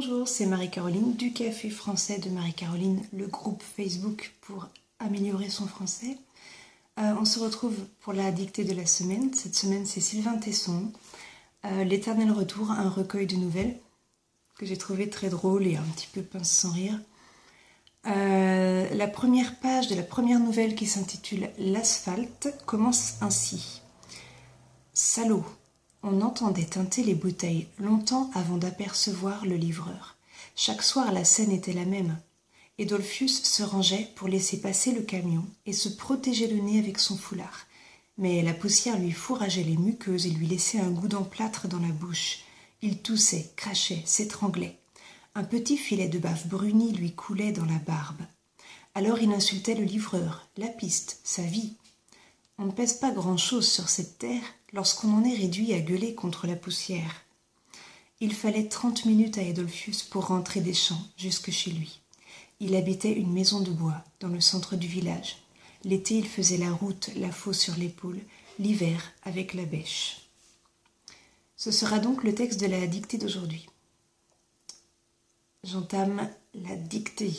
Bonjour, c'est Marie-Caroline du Café Français de Marie-Caroline, le groupe Facebook pour améliorer son français. On se retrouve pour la dictée de la semaine. Cette semaine, c'est Sylvain Tesson, L'Éternel Retour, un recueil de nouvelles que j'ai trouvé très drôle et un petit peu pince sans rire. La première page de la première nouvelle qui s'intitule L'asphalte commence ainsi. Salaud! On entendait tinter les bouteilles longtemps avant d'apercevoir le livreur. Chaque soir, la scène était la même. Edolphius se rangeait pour laisser passer le camion et se protéger le nez avec son foulard. Mais la poussière lui fourrageait les muqueuses et lui laissait un goût d'emplâtre dans la bouche. Il toussait, crachait, s'étranglait. Un petit filet de bave brunie lui coulait dans la barbe. Alors il insultait le livreur, la piste, sa vie. On ne pèse pas grand-chose sur cette terre lorsqu'on en est réduit à gueuler contre la poussière. Il fallait 30 minutes à Edolphius pour rentrer des champs jusque chez lui. Il habitait une maison de bois dans le centre du village. L'été, il faisait la route, la faulx sur l'épaule, l'hiver avec la bêche. Ce sera donc le texte de la dictée d'aujourd'hui. J'entame la dictée.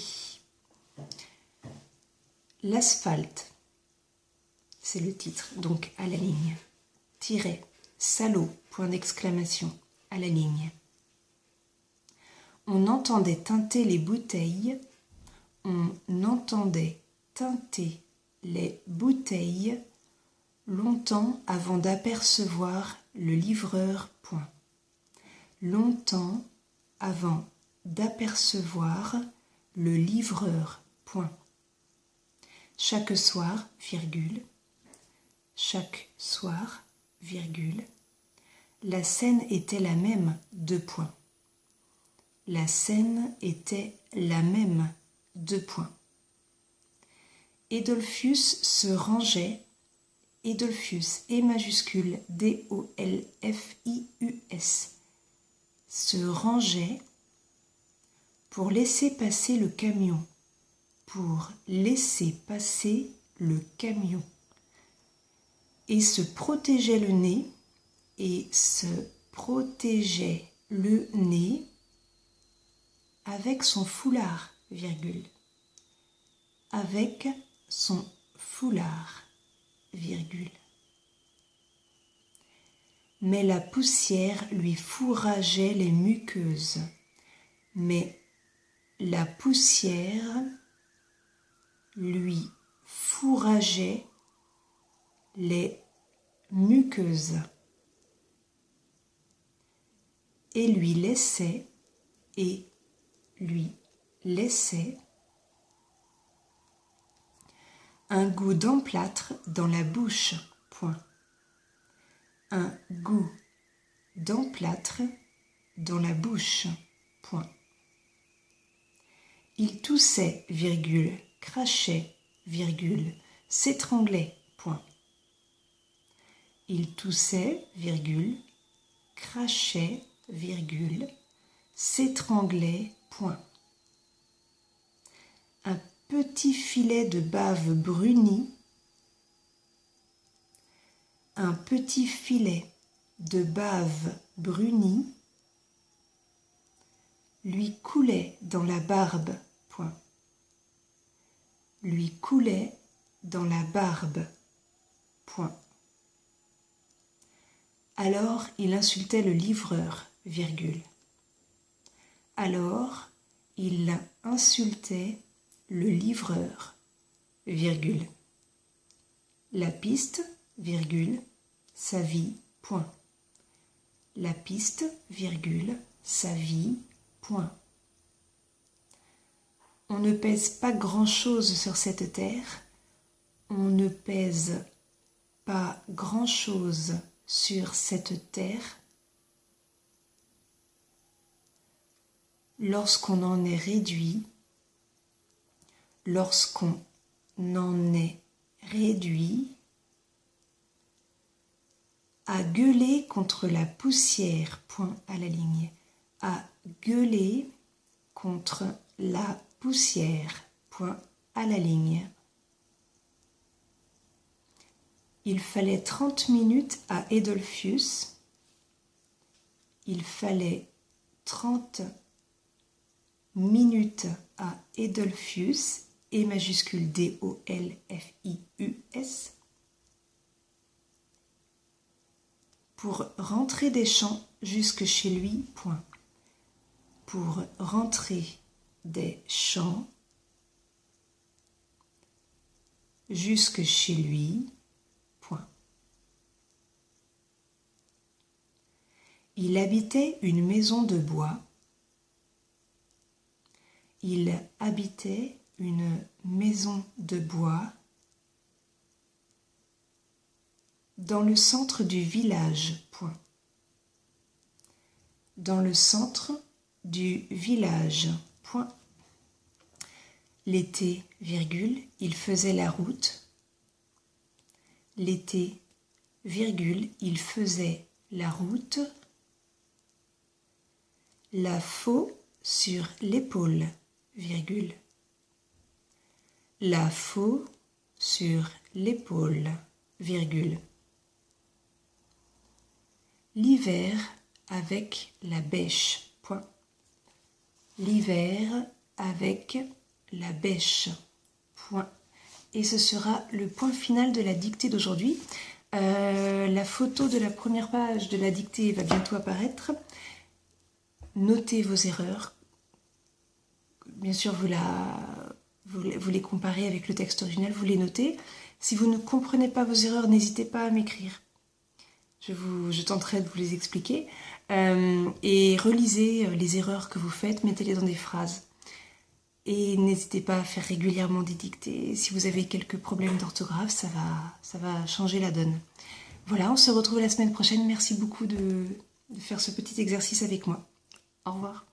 L'asphalte, c'est le titre, donc à la ligne. Tiret, salaud, point d'exclamation, à la ligne. On entendait tinter les bouteilles, on entendait tinter les bouteilles longtemps avant d'apercevoir le livreur, point. Longtemps avant d'apercevoir le livreur, point. Chaque soir, virgule, chaque soir, virgule, la scène était la même, deux points. La scène était la même, deux points. Edolphius se rangeait, Edolphius, E majuscule, D-O-L-F-I-U-S, se rangeait pour laisser passer le camion, pour laisser passer le camion, et se protégeait le nez, et se protégeait le nez avec son foulard, virgule, avec son foulard, virgule. Mais la poussière lui fourrageait les muqueuses, mais la poussière lui fourrageait les muqueuses et lui laissait un goût d'emplâtre dans la bouche, point. Un goût d'emplâtre dans la bouche, point. Il toussait, virgule, crachait, virgule, s'étranglait, point. Il toussait, virgule, crachait, virgule, s'étranglait, point. Un petit filet de bave brunie, un petit filet de bave brunie lui coulait dans la barbe, point. Lui coulait dans la barbe, point. Alors il insultait le livreur, virgule. Alors il insultait le livreur, virgule. La piste, virgule, sa vie, point. La piste, virgule, sa vie, point. On ne pèse pas grand-chose sur cette terre, on ne pèse pas grand-chose sur cette terre lorsqu'on en est réduit, lorsqu'on en est réduit à gueuler contre la poussière, point à la ligne, à gueuler contre la poussière, point à la ligne. Il fallait 30 minutes à Edolphius. Il fallait 30 minute à Edolfius, E majuscule D-O-L-F-I-U-S, pour rentrer des champs jusque chez lui, point. Pour rentrer des champs jusque chez lui, point. Il habitait une maison de bois. Il habitait une maison de bois dans le centre du village, point. Dans le centre du village, point. L'été, virgule, il faisait la route. L'été, virgule, il faisait la route. La faux sur l'épaule, virgule. La faux sur l'épaule, virgule. L'hiver avec la bêche, point. L'hiver avec la bêche, point. Et ce sera le point final de la dictée d'aujourd'hui. La photo de la première page de la dictée va bientôt apparaître. Notez vos erreurs. Bien sûr, vous les comparez avec le texte original, vous les notez. Si vous ne comprenez pas vos erreurs, n'hésitez pas à m'écrire. Je tenterai de vous les expliquer. Et relisez les erreurs que vous faites, mettez-les dans des phrases. Et n'hésitez pas à faire régulièrement des dictées. Si vous avez quelques problèmes d'orthographe, ça va changer la donne. Voilà, on se retrouve la semaine prochaine. Merci beaucoup de faire ce petit exercice avec moi. Au revoir.